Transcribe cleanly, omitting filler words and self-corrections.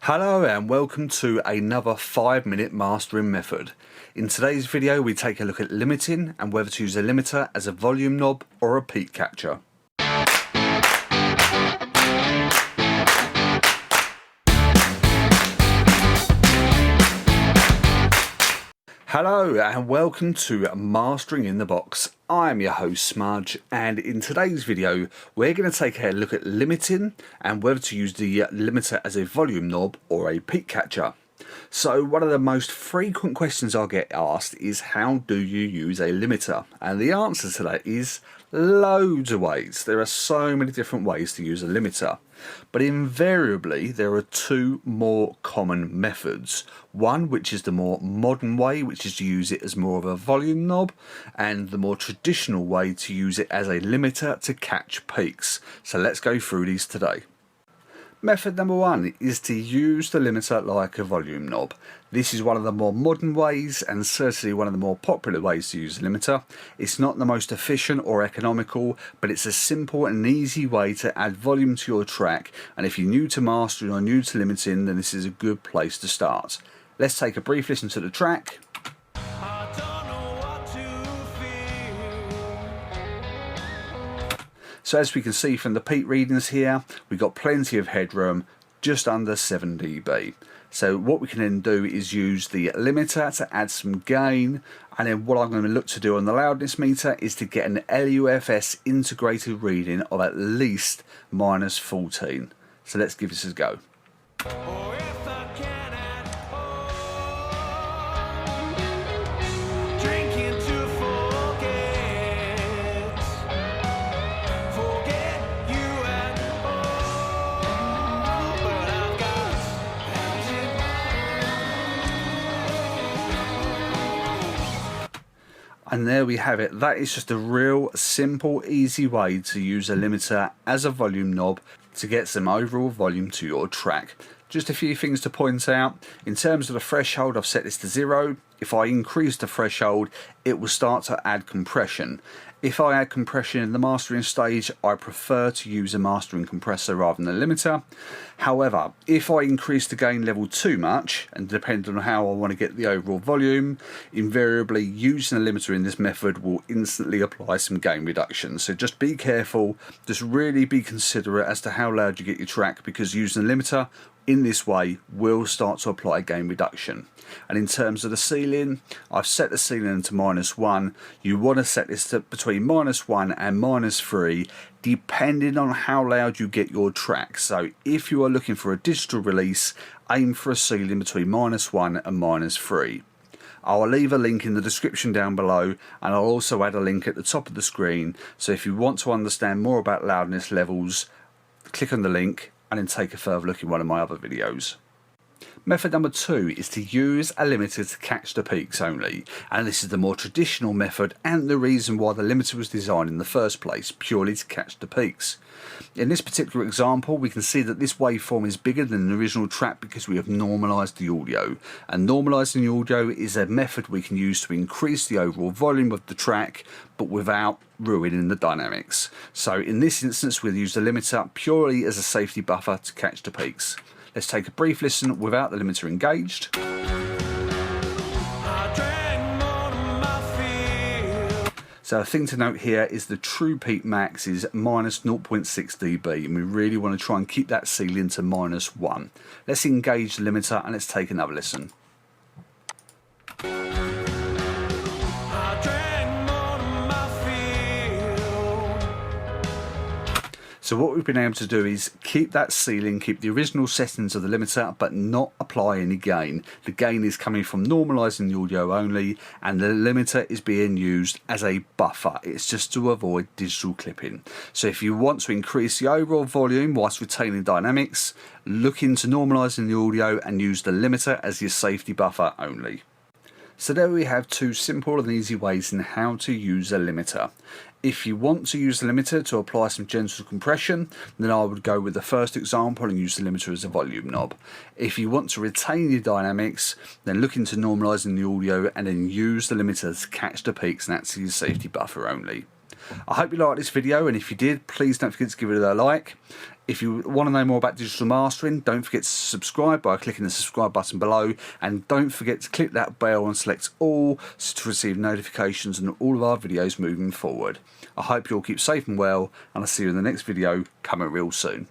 Hello and welcome to another 5-minute mastering method. In today's video we take a look at limiting and whether to use a limiter as a volume knob or a peak catcher. Hello and welcome to Mastering in the Box. I'm your host Smudge, and in today's video we're going to take a look at limiting and whether to use the limiter as a volume knob or a peak catcher. So one of the most frequent questions I get asked is how do you use a limiter? And the answer to that is loads of ways. There are so many different ways to use a limiter. But invariably there are two more common methods. One which is the more modern way, which is to use it as more of a volume knob, and the more traditional way to use it as a limiter to catch peaks. So let's go through these today. Method number one is to use the limiter like a volume knob. This is one of the more modern ways and certainly one of the more popular ways to use a limiter. It's not the most efficient or economical, but it's a simple and easy way to add volume to your track, and if you're new to mastering or new to limiting, then this is a good place to start. Let's take a brief listen to the track. So as we can see from the peak readings here, we've got plenty of headroom, just under 7 dB. So what we can then do is use the limiter to add some gain, and then what I'm going to look to do on the loudness meter is to get an LUFS integrated reading of at least -14. So let's give this a go. And there we have it. That is just a real simple, easy way to use a limiter as a volume knob to get some overall volume to your track. Just a few things to point out. In terms of the threshold, I've set this to 0. If I increase the threshold, it will start to add compression. If I add compression in the mastering stage, I prefer to use a mastering compressor rather than a limiter. However, if I increase the gain level too much, and depending on how I want to get the overall volume, invariably using a limiter in this method will instantly apply some gain reduction. So just be careful, just really be considerate as to how loud you get your track, because using a limiter in this way will start to apply gain reduction. And in terms of the ceiling, I've set the ceiling to -1. You want to set this to between -1 and -3 depending on how loud you get your track. So if you are looking for a digital release, aim for a ceiling between -1 and -3. I'll leave a link in the description down below, and I'll also add a link at the top of the screen, so if you want to understand more about loudness levels, click on the link and then take a further look in one of my other videos. Method number two is to use a limiter to catch the peaks only, and this is the more traditional method and the reason why the limiter was designed in the first place, purely to catch the peaks. In this particular example we can see that this waveform is bigger than the original track because we have normalised the audio, and normalising the audio is a method we can use to increase the overall volume of the track but without ruining the dynamics. So in this instance we'll use the limiter purely as a safety buffer to catch the peaks. Let's take a brief listen without the limiter engaged. So a thing to note here is the true peak max is -0.6 dB, and we really want to try and keep that ceiling to -1. Let's engage the limiter and let's take another listen. So what we've been able to do is keep that ceiling, keep the original settings of the limiter, but not apply any gain. The gain is coming from normalising the audio only, and the limiter is being used as a buffer. It's just to avoid digital clipping. So if you want to increase the overall volume whilst retaining dynamics, look into normalising the audio and use the limiter as your safety buffer only. So there we have two simple and easy ways in how to use a limiter. If you want to use the limiter to apply some gentle compression, then I would go with the first example and use the limiter as a volume knob. If you want to retain your dynamics, then look into normalising the audio and then use the limiter to catch the peaks, and that's your safety buffer only. I hope you liked this video, and if you did, please don't forget to give it a like. If you want to know more about digital mastering, don't forget to subscribe by clicking the subscribe button below, and don't forget to click that bell and select all to receive notifications on all of our videos moving forward. I hope you all keep safe and well, and I'll see you in the next video coming real soon.